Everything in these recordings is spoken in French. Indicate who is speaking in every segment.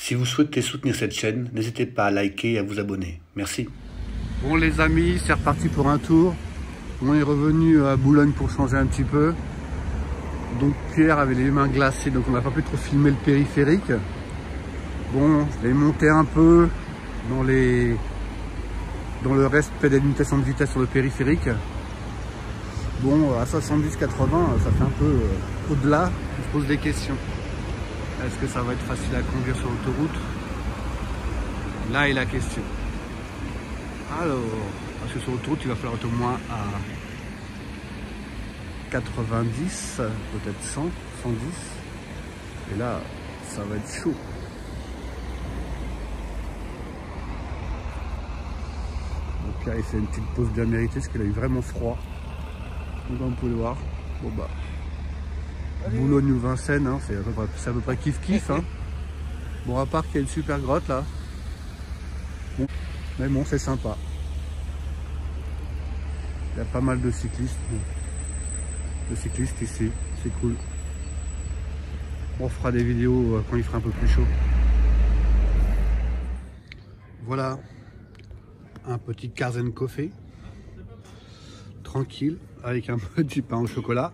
Speaker 1: Si vous souhaitez soutenir cette chaîne, n'hésitez pas à liker et à vous abonner. Merci.
Speaker 2: Bon les amis, c'est reparti pour un tour. On est revenu à Boulogne pour changer un petit peu. Donc Pierre avait les mains glacées, donc on n'a pas pu trop filmer le périphérique. Bon, je l'ai monté un peu dans le respect des limitations de vitesse sur le périphérique. Bon, à 70-80, ça fait un peu au-delà. On se pose des questions. Est-ce que ça va être facile à conduire sur l'autoroute? Là est la question. Alors, parce que sur l'autoroute, il va falloir être au moins à 90, peut-être 100, 110. Et là, ça va être chaud. Donc Pierre, il fait une petite pause bien méritée parce qu'il a eu vraiment froid. Donc on peut le voir. Bon bah, Boulogne ou Vincennes, hein, c'est à peu près kiff-kiff. Hein. Bon, à part qu'il y a une super grotte là. Bon, mais bon, c'est sympa. Il y a pas mal de cyclistes. Ici, c'est cool. On fera des vidéos quand il fera un peu plus chaud. Voilà, un petit Cars & Coffee. Tranquille, avec un petit pain au chocolat.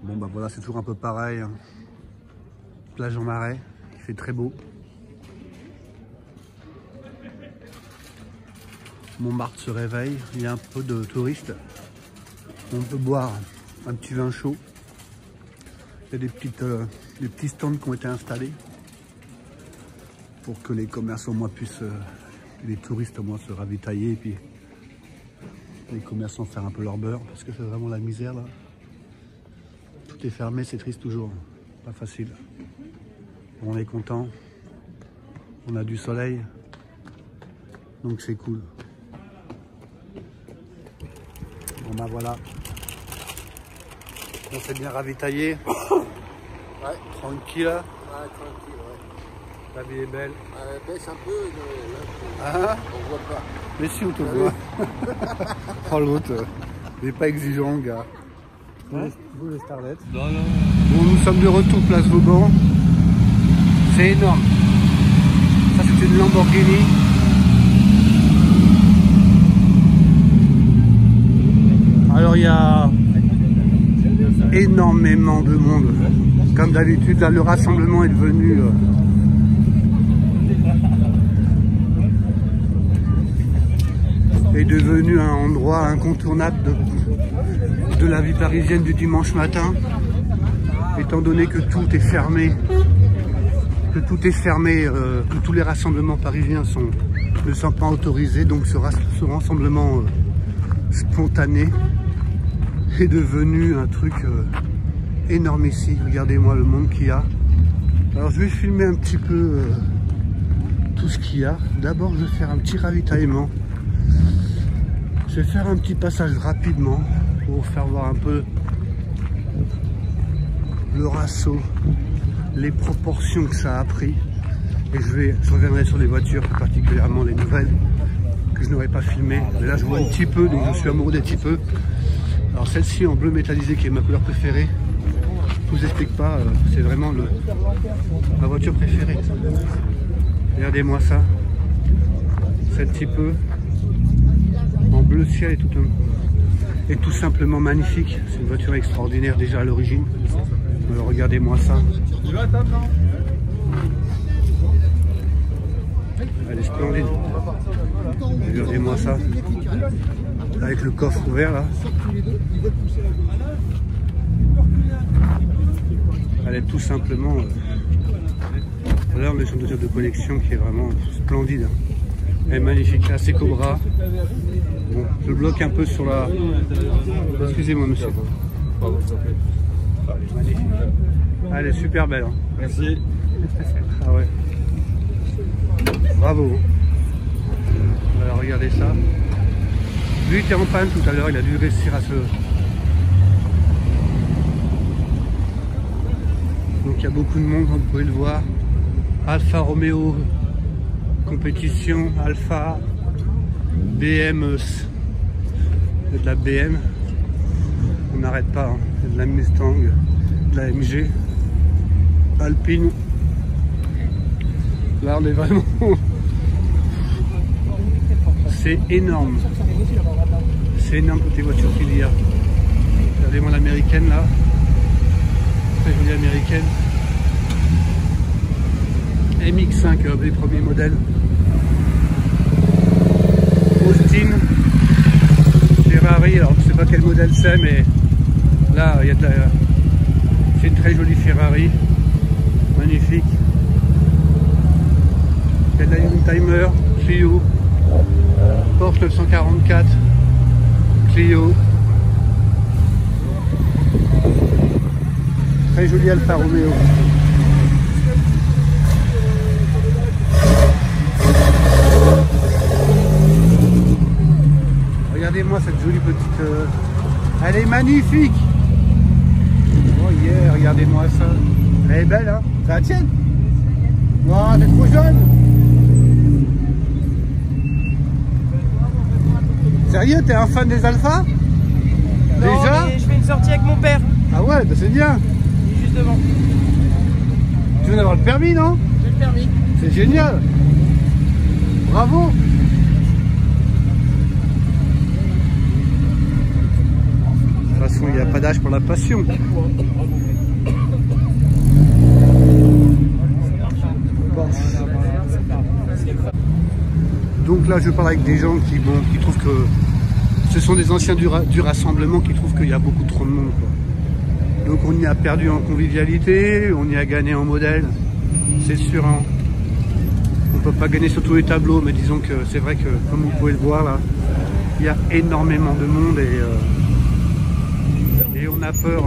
Speaker 2: Bon bah voilà, c'est toujours un peu pareil. Hein. Plage en Marais, il fait très beau. Montmartre se réveille, il y a un peu de touristes. On peut boire un petit vin chaud. Il y a des petits stands qui ont été installés pour que les commerces au moins puissent, les touristes au moins se ravitailler et puis les commerçants faire un peu leur beurre parce que c'est vraiment la misère là. Tout est fermé, c'est triste toujours, pas facile. On est content, on a du soleil, donc c'est cool. Bon bah voilà, on s'est bien ravitaillé. Ouais. Tranquille. Ouais, tranquille, ouais. La vie est belle.
Speaker 3: Baisse un peu,
Speaker 2: là,
Speaker 3: on voit pas.
Speaker 2: Mais si, on te voit. Oh l'autre, il n'est pas exigeant, gars. Vous les starlets.
Speaker 1: Non, non.
Speaker 2: Bon, nous sommes de retour place Vauban. C'est énorme. Ça, c'est une Lamborghini. Alors, il y a énormément de monde. Comme d'habitude, là, le rassemblement est devenu... un endroit incontournable de la vie parisienne du dimanche matin, étant donné que tout est fermé, que tous les rassemblements parisiens ne sont pas autorisés, donc ce rassemblement spontané est devenu un truc énorme ici. Regardez-moi le monde qu'il y a. Alors je vais filmer un petit peu tout ce qu'il y a. D'abord je vais faire un petit ravitaillement. Je vais faire un petit passage rapidement pour vous faire voir un peu le ratio, les proportions que ça a pris. Et je reviendrai sur les voitures, particulièrement les nouvelles, que je n'aurais pas filmées. Mais là je vois un petit peu, donc je suis amoureux des petits peu. Alors celle-ci en bleu métallisé qui est ma couleur préférée, je vous explique pas, c'est vraiment ma voiture préférée. Regardez-moi ça, c'est un petit peu en bleu ciel et tout simplement magnifique. C'est une voiture extraordinaire déjà à l'origine. Alors regardez-moi ça. Elle est splendide. Regardez-moi ça. Avec le coffre ouvert là. Elle est tout simplement... Là on est sur une voiture de collection qui est vraiment splendide. Elle est magnifique. Là c'est Cobra. Bon, je bloque un peu sur la... Excusez-moi monsieur. Magnifique. Elle est super belle. Hein.
Speaker 3: Merci.
Speaker 2: Ah ouais. Bravo. Alors regardez ça. Lui était en panne tout à l'heure, il a dû réussir à se... Donc il y a beaucoup de monde, comme vous pouvez le voir. Alfa Romeo, compétition, Alfa, BM, il y a de la BM, on n'arrête pas, hein. Il y a de la Mustang, de la MG, Alpine. Là, on est vraiment... C'est énorme. C'est énorme toutes les voitures qu'il y a. Regardez-moi l'américaine là. Très jolie américaine. MX5, les premiers modèles. Austin. Ferrari, alors je sais pas quel modèle c'est, mais là, il y a de la... C'est une très jolie Ferrari. Magnifique. Il y a de la Youngtimer, Clio. Porsche 944. Clio. Très joli Alfa Romeo. Regardez-moi cette jolie petite... Elle est magnifique. Oh yeah, regardez-moi ça. Elle est belle, hein. C'est la tienne? Non, t'es trop jeune. Sérieux, t'es un fan des Alphas? Déjà?
Speaker 3: Je fais une sortie avec mon père.
Speaker 2: Ah ouais, bah c'est bien.
Speaker 3: Il est juste devant.
Speaker 2: Tu viens d'avoir le permis, non?
Speaker 3: J'ai le permis.
Speaker 2: C'est génial. Bravo. De toute façon, il n'y a pas d'âge pour la passion. Bon. Donc là, je parle avec des gens qui trouvent que ce sont des anciens du rassemblement qui trouvent qu'il y a beaucoup trop de monde, quoi. Donc on y a perdu en convivialité, on y a gagné en modèle, c'est sûr. Hein. On ne peut pas gagner sur tous les tableaux, mais disons que c'est vrai que, comme vous pouvez le voir là, il y a énormément de monde et on a peur.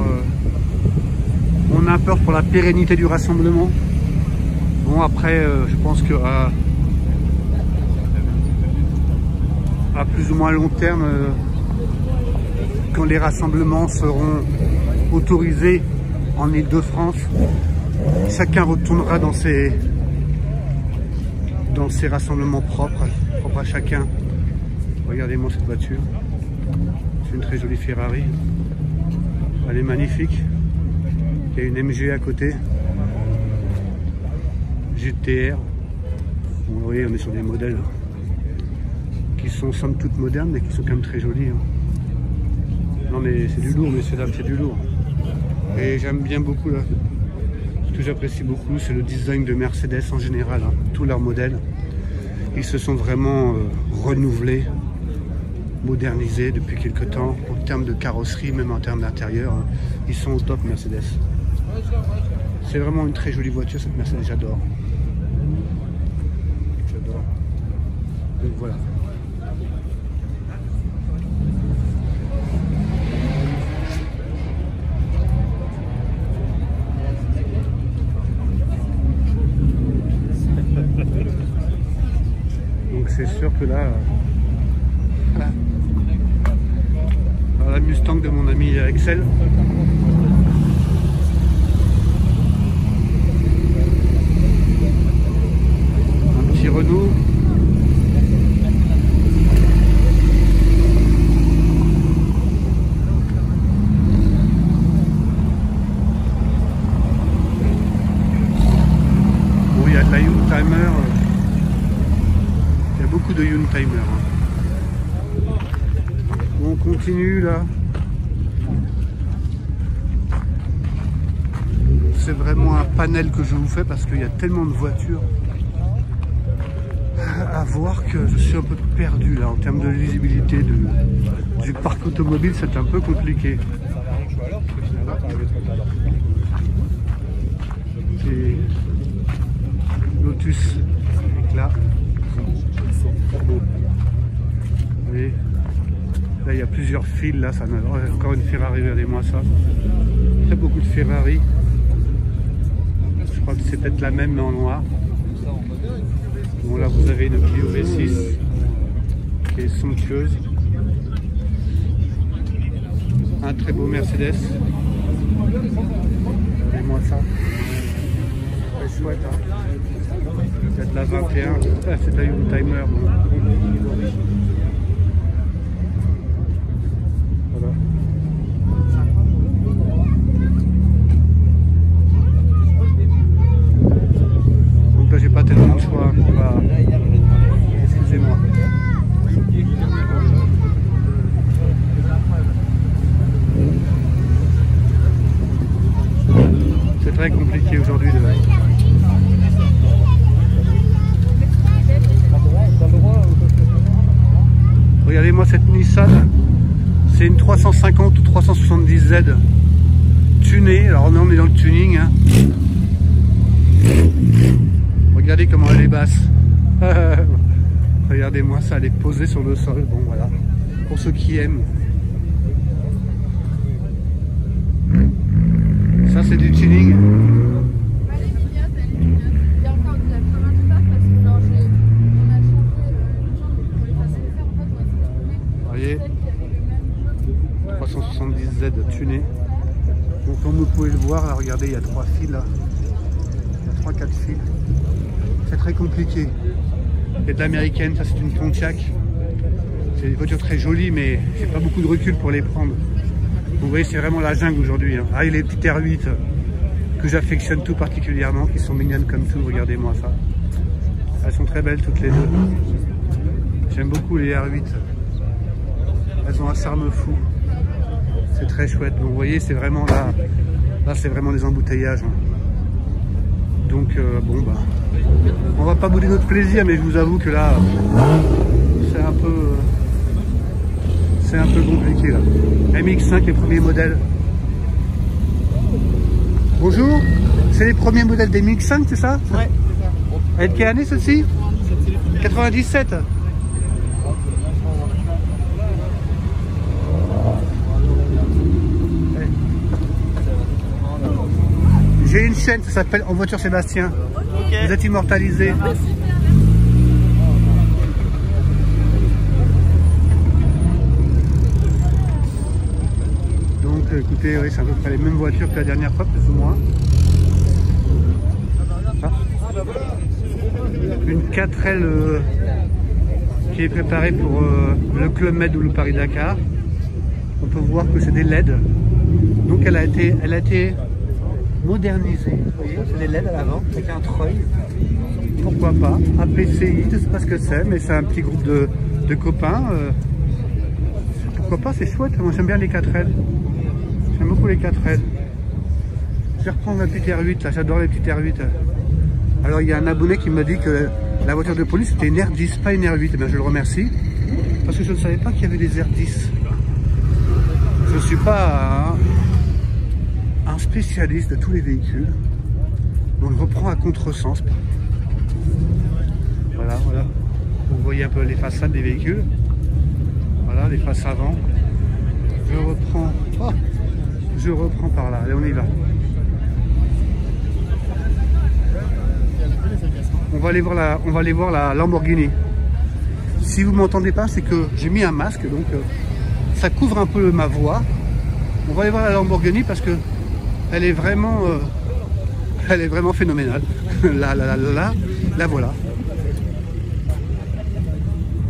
Speaker 2: On a peur pour la pérennité du rassemblement. Bon après, je pense que à plus ou moins long terme, quand les rassemblements seront autorisés en Île-de-France, chacun retournera dans ses rassemblements propres à chacun. Regardez-moi cette voiture, c'est une très jolie Ferrari, elle est magnifique. Il y a une MG à côté, GTR. Bon, vous voyez, on est sur des modèles qui sont somme toute modernes, mais qui sont quand même très jolis. Hein. Non mais c'est du lourd, messieurs dames, c'est du lourd. Et j'aime bien beaucoup, là. Ce que j'apprécie beaucoup, c'est le design de Mercedes en général. Hein. Tous leurs modèles, ils se sont vraiment renouvelés, modernisés depuis quelques temps, en termes de carrosserie, même en termes d'intérieur. Hein. Ils sont au top, Mercedes. C'est vraiment une très jolie voiture, cette Mercedes, j'adore. J'adore. Donc voilà. Donc c'est sûr que là, voilà. Alors, la Mustang de mon ami Excel. Un petit Renault. Bon, il y a de la Youngtimer. Il y a beaucoup de Youngtimer. Hein. Bon, on continue là. C'est vraiment un panel que je vous fais parce qu'il y a tellement de voitures à voir que je suis un peu perdu là en termes de lisibilité du parc automobile. C'est un peu compliqué. Et Lotus avec là. Et là il y a plusieurs fils là, ça encore une Ferrari, regardez-moi ça. Très beaucoup de Ferrari. Je crois que c'est peut-être la même mais en noir. Bon là vous avez une Clio V6 qui est somptueuse. Un très beau Mercedes. Regardez-moi ça. Très chouette hein. Il y a de la 21. Ah, c'est de la Youngtimer. Bon. Voilà. Donc là j'ai pas tellement de choix. très compliqué aujourd'hui de... Regardez-moi cette Nissan, c'est une 350 ou 370Z tunée. Alors là on est dans le tuning, hein. Regardez comment elle est basse. Regardez-moi ça, elle est posée sur le sol. Bon voilà, pour ceux qui aiment. Ça c'est du tuning. Voyez, 370Z tuné. Donc comme vous pouvez le voir, là, regardez, il y a 3 fils là. Il y a 3-4 fils. C'est très compliqué. Il y a de l'américaine, ça c'est une Pontiac. C'est des voitures très jolies, mais j'ai pas beaucoup de recul pour les prendre. Vous voyez, c'est vraiment la jungle aujourd'hui. Hein. Ah, il y a les petites R8 que j'affectionne tout particulièrement, qui sont mignonnes comme tout. Regardez-moi ça. Elles sont très belles toutes les deux. J'aime beaucoup les R8. Elles ont un charme fou. C'est très chouette. Donc, vous voyez, c'est vraiment là. Là, c'est vraiment des embouteillages. Hein. Donc, bon, bah, on va pas bouder notre plaisir, mais je vous avoue que là, c'est un peu compliqué là. MX5, les premiers modèles. Bonjour, c'est les premiers modèles des MX5, c'est ça?
Speaker 3: Ouais.
Speaker 2: Elle est de quelle année celle-ci? 97. J'ai une chaîne, ça s'appelle En Voiture Sébastien. Okay. Vous êtes immortalisé. Donc écoutez, oui, c'est à peu près les mêmes voitures que la dernière fois, plus ou moins. Ah. Une 4L qui est préparée pour le Club Med ou le Paris-Dakar. On peut voir que c'est des LED. Donc elle a été modernisée. Vous voyez, c'est des LED à l'avant avec un treuil. Pourquoi pas? APCI, je ne sais pas ce que c'est, mais c'est un petit groupe de copains. Pourquoi pas, c'est chouette. Moi j'aime bien les 4L. J'aime beaucoup les 4L. Je vais reprendre la petite R8, là, j'adore les petites R8. Alors il y a un abonné qui m'a dit que la voiture de police c'était une R10, pas une R8. Eh bien, je le remercie, parce que je ne savais pas qu'il y avait des R10. Je ne suis pas un spécialiste de tous les véhicules, donc je reprends à contresens. Voilà, voilà. Vous voyez un peu les façades des véhicules. Voilà, les faces avant. Je reprends par là. Allez, on y va. On va aller voir la Lamborghini. Si vous m'entendez pas, c'est que j'ai mis un masque, donc ça couvre un peu ma voix. On va aller voir la Lamborghini parce que elle est vraiment phénoménale. La voilà.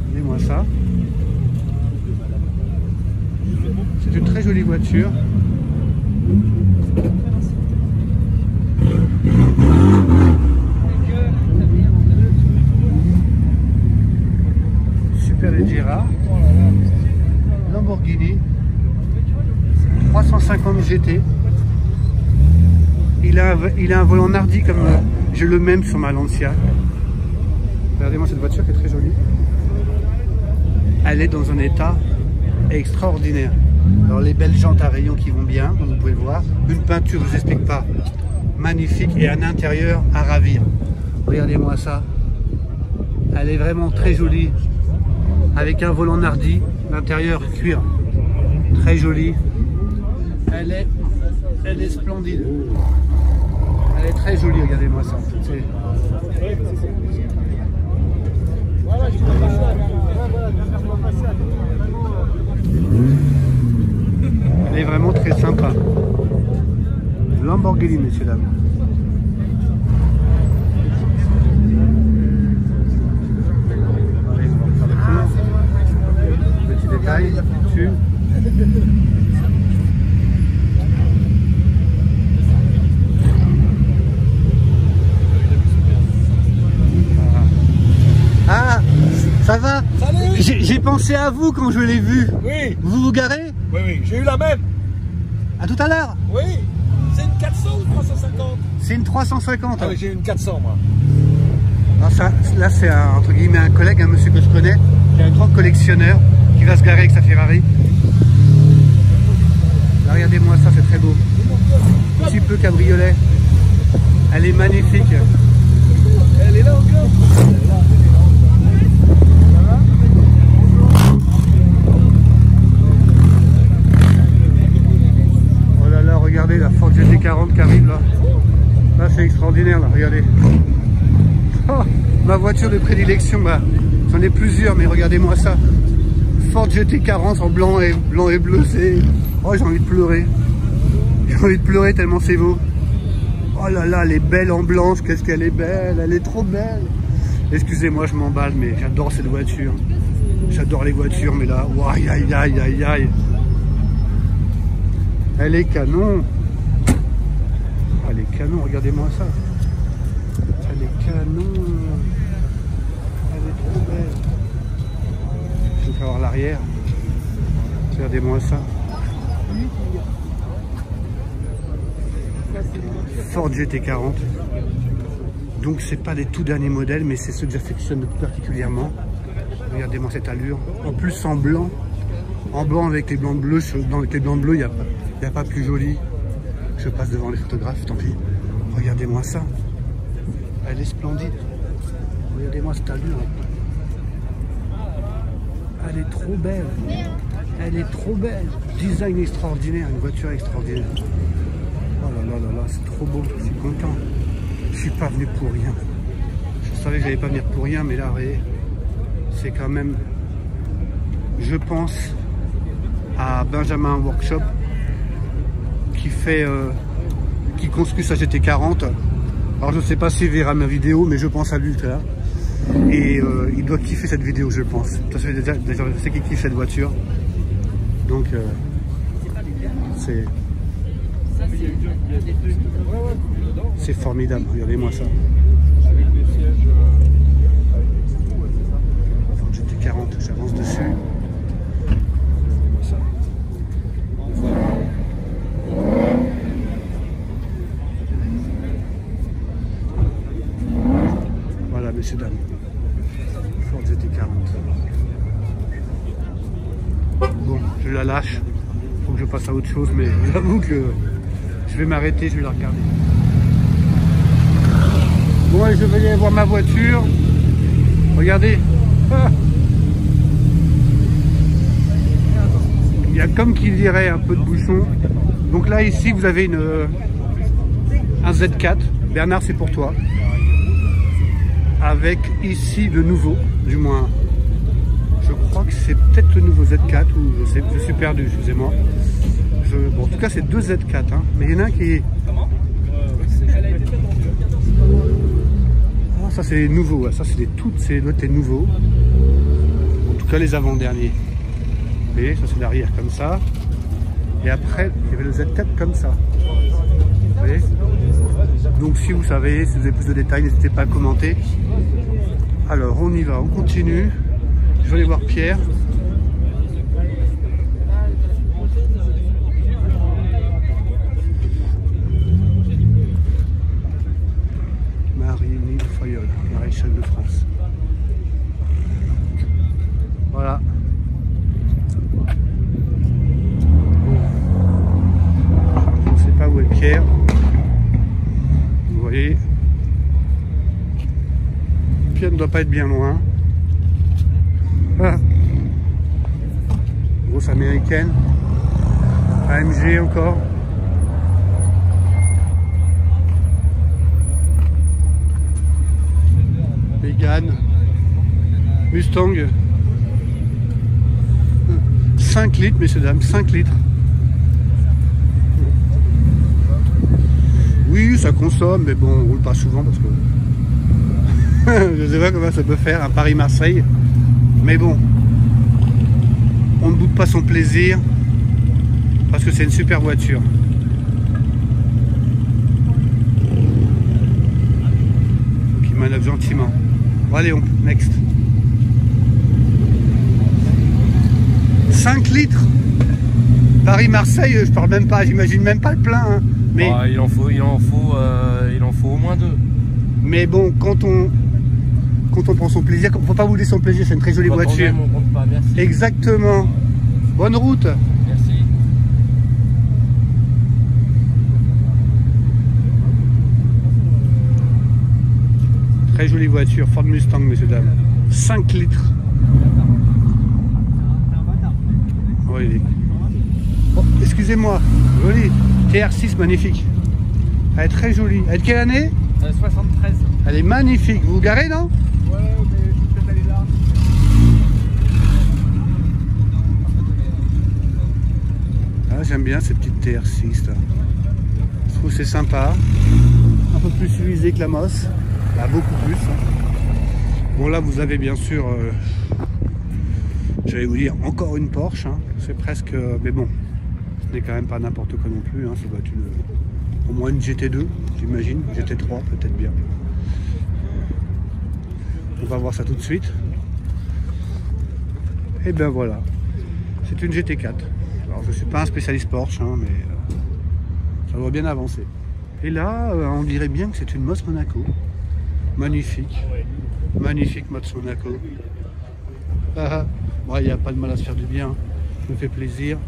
Speaker 2: Regardez-moi ça. C'est une très jolie voiture. Superleggera, Lamborghini 350 GT. Il a un volant nardi comme j'ai le même sur ma Lancia. Regardez-moi cette voiture qui est très jolie. Elle est dans un état extraordinaire. Alors les belles jantes à rayons qui vont bien, comme vous pouvez le voir. Une peinture, je ne vous explique pas, magnifique, et un intérieur à ravir. Regardez-moi ça. Elle est vraiment très jolie. Avec un volant nardi, l'intérieur cuir. Très joli. Elle est splendide. Elle est très jolie, regardez-moi ça. Elle est vraiment très sympa. Lamborghini, messieurs dames. Allez, on va faire le tour. Petit détail dessus. Ah, ça va? J'ai pensé à vous quand je l'ai vu.
Speaker 4: Oui.
Speaker 2: Vous vous garez?
Speaker 4: Oui, oui, j'ai eu la même.
Speaker 2: À tout à l'heure.
Speaker 4: Oui. C'est une 400 ou 350?
Speaker 2: C'est une 350.
Speaker 4: Ah oui, j'ai une 400 moi.
Speaker 2: Alors ça, là c'est entre guillemets un collègue, un monsieur que je connais, qui est un grand collectionneur, qui va se garer avec sa Ferrari. Là, regardez-moi ça, c'est très beau. Petit peu cabriolet. Elle est magnifique.
Speaker 4: Elle est là encore.
Speaker 2: Oh là là, regardez la Ford GT40 qui arrive là. Là c'est extraordinaire là, regardez. Oh, ma voiture de prédilection, bah, j'en ai plusieurs, mais regardez-moi ça. Ford GT40 en blanc et bleu, c'est... Oh, j'ai envie de pleurer. J'ai envie de pleurer tellement c'est beau. Oh là là, elle est belle en blanche, qu'est-ce qu'elle est belle, elle est trop belle. Excusez-moi, je m'emballe, mais j'adore cette voiture. J'adore les voitures, mais là, oh, aïe aïe aïe aïe aïe. Elle est canon. Elle est canon, regardez-moi ça. Elle est canon. Elle est trop belle. Je vais faire l'arrière. Regardez-moi ça. Ford GT40. Donc c'est pas les tout derniers modèles, mais c'est ceux que j'affectionne tout particulièrement. Regardez-moi cette allure. En plus en blanc. En blanc avec les blancs bleus. Avec les blancs bleus, il n'y a pas plus joli. Je passe devant les photographes, tant pis. Regardez-moi ça. Elle est splendide. Regardez-moi cette allure. Elle est trop belle. Elle est trop belle. Design extraordinaire, une voiture extraordinaire. Oh là là là là, c'est trop beau, je suis content. Je suis pas venu pour rien. Je savais que j'allais pas venir pour rien, mais là, vous voyez, c'est quand même... Je pense à Benjamin Workshop qui construit sa GT40. Alors je sais pas s'il verra ma vidéo, mais je pense à lui là. Et il doit kiffer cette vidéo, je pense. Déjà, je sais qu'il kiffe cette voiture. Donc c'est formidable, regardez-moi ça. GT40, j'avance dessus. Regardez-moi ça. Voilà, messieurs, dames. Ford GT40. Bon, je la lâche. Faut que je passe à autre chose, mais j'avoue que je vais m'arrêter, je vais la regarder. Bon, allez, je vais aller voir ma voiture. Regardez. Ah, il y a comme qui dirait un peu de bouchon. Donc là, ici, vous avez un Z4. Bernard, c'est pour toi. Avec ici le nouveau, du moins, je crois que c'est peut-être le nouveau Z4, ou je suis perdu, excusez-moi. Bon, en tout cas, c'est deux Z4, hein, mais il y en a un qui est... Ah, ça c'est les nouveaux, ça c'est toutes ces doit être les nouveaux. En tout cas, les avant-derniers. Vous voyez, ça c'est l'arrière comme ça. Et après, il y avait le Z4 comme ça. Vous voyez? Donc si vous savez, si vous avez plus de détails, n'hésitez pas à commenter. Alors on y va, on continue. Je vais aller voir Pierre. Marie-Émile Foyol, maréchal de France. Voilà. Je ne sais pas où est Pierre. Vous voyez, Pierre ne doit pas être bien loin. Ah. Grosse américaine. AMG encore. Mégane. Mustang. 5 litres, messieurs dames, 5 litres. Oui, ça consomme, mais bon, on roule pas souvent parce que je sais pas comment ça peut faire un Paris-Marseille. Mais bon, on ne boude pas son plaisir parce que c'est une super voiture. Qui manœuvre gentiment. Bon, allez, next. 5 litres. Paris-Marseille, je parle même pas, j'imagine même pas le plein. Hein. Mais
Speaker 5: Ah, il en faut au moins 2.
Speaker 2: mais bon, quand on prend son plaisir, faut pas bouder son plaisir, c'est une très jolie
Speaker 5: Quand on
Speaker 2: voiture.
Speaker 5: aime, on compte pas, merci.
Speaker 2: Exactement. Bonne route.
Speaker 5: Merci.
Speaker 2: Très jolie voiture, Ford Mustang, messieurs dames. 5 litres. Oui. Oh, excusez-moi, jolie. TR6 magnifique. Elle est très jolie. Elle est de quelle année?
Speaker 3: 73.
Speaker 2: Elle est magnifique. Vous vous garez, non?
Speaker 4: Ouais, mais je vais peut-être aller là.
Speaker 2: Ah, j'aime bien ces petites TR6 là. Je trouve que c'est sympa. Un peu plus utilisé que la Moss. Bah, beaucoup plus. Hein. Bon là vous avez bien sûr, j'allais vous dire encore une Porsche. Hein. C'est presque, mais bon, ce n'est quand même pas n'importe quoi non plus. Hein. Ça doit être au moins une GT2, j'imagine. GT3 peut-être bien. On va voir ça tout de suite. Et ben voilà. C'est une GT4. Alors je ne suis pas un spécialiste Porsche, hein, mais ça doit bien avancer. Et là, on dirait bien que c'est une Moss Monaco. Magnifique. Magnifique Moss Monaco. Ah, il n'y a pas de mal à se faire du bien. Ça me fait plaisir.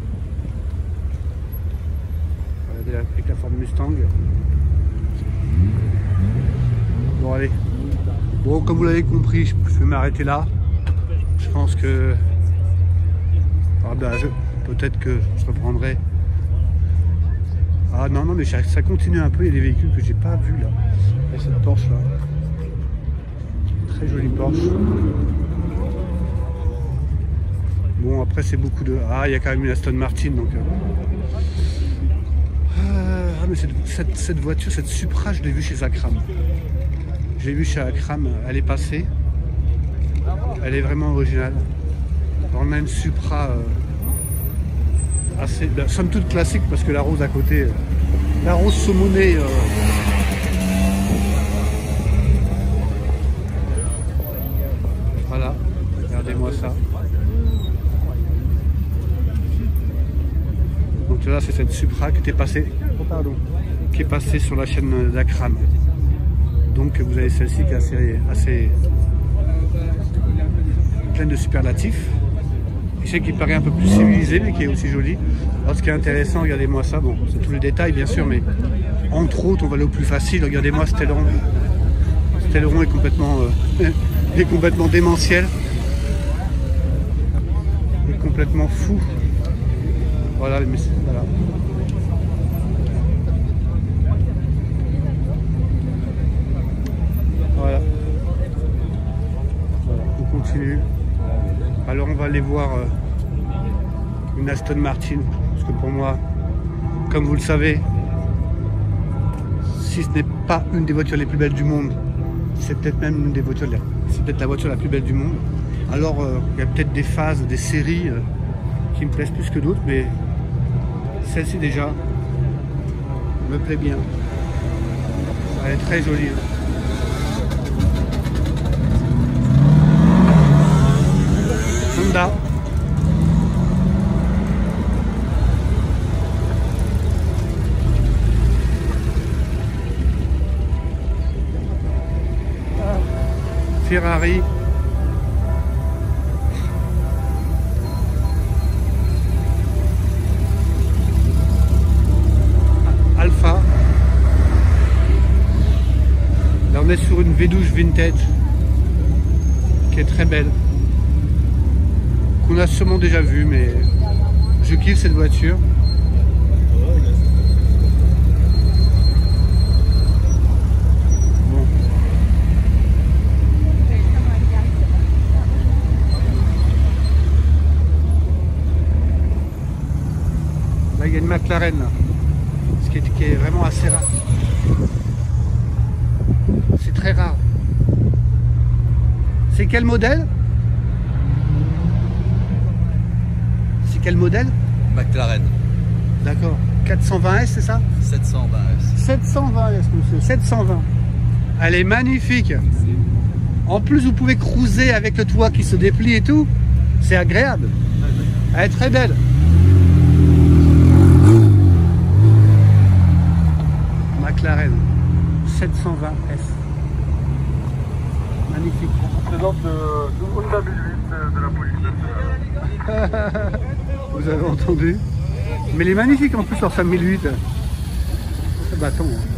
Speaker 2: Avec la Ford Mustang. Bon allez. Bon, comme vous l'avez compris, je vais m'arrêter là. Je pense que... Ah ben, peut-être que je reprendrai. Ah non, non, mais ça continue un peu. Il y a des véhicules que j'ai pas vus là. Et cette Porsche là. Très jolie Porsche. Bon, après, c'est beaucoup de... Ah, il y a quand même une Aston Martin. Donc, Ah, mais cette voiture, cette Supra, je l'ai vue chez Akram. Je l'ai vue chez Akram. Elle est passée. Elle est vraiment originale. On a une Supra assez, somme toute classique parce que la rose à côté, la rose saumonée. Voilà, regardez-moi ça. Donc là, c'est cette Supra qui était passée, qui est passée sur la chaîne d'Akram. Donc vous avez celle-ci qui est assez pleine de superlatifs. Je sais qu'il paraît un peu plus civilisé, mais qui est aussi joli. Alors, ce qui est intéressant, regardez-moi ça. Bon, c'est tous les détails, bien sûr, mais entre autres, on va aller au plus facile. Regardez-moi cet aileron. Cet aileron est complètement démentiel. Il est complètement fou. Voilà, mais voilà. Voilà. Voilà, on continue. Alors on va aller voir une Aston Martin, parce que pour moi, comme vous le savez, si ce n'est pas une des voitures les plus belles du monde, c'est peut-être même une des voitures, c'est peut-être la voiture la plus belle du monde. Alors il y a peut-être des phases, des séries qui me plaisent plus que d'autres, mais celle-ci déjà me plaît bien. Elle est très jolie. Honda. Ferrari. Alfa. Là on est sur une V12 vintage qui est très belle, qu'on a sûrement déjà vu, mais je kiffe cette voiture. Bon. Là il y a une McLaren là, ce qui est vraiment assez rare. C'est très rare. C'est quel modèle? Quel modèle?
Speaker 6: McLaren.
Speaker 2: D'accord. 420S, c'est ça?
Speaker 6: 720S.
Speaker 2: 720S, monsieur. 720. Elle est magnifique. En plus, vous pouvez cruiser avec le toit qui se déplie et tout. C'est agréable. Elle est très belle. 720S. Magnifique.
Speaker 4: Présente le Honda 1008 de la police nationale.
Speaker 2: Vous avez entendu? Mais il est magnifique en plus, leur 5008. Ce bâton. Hein.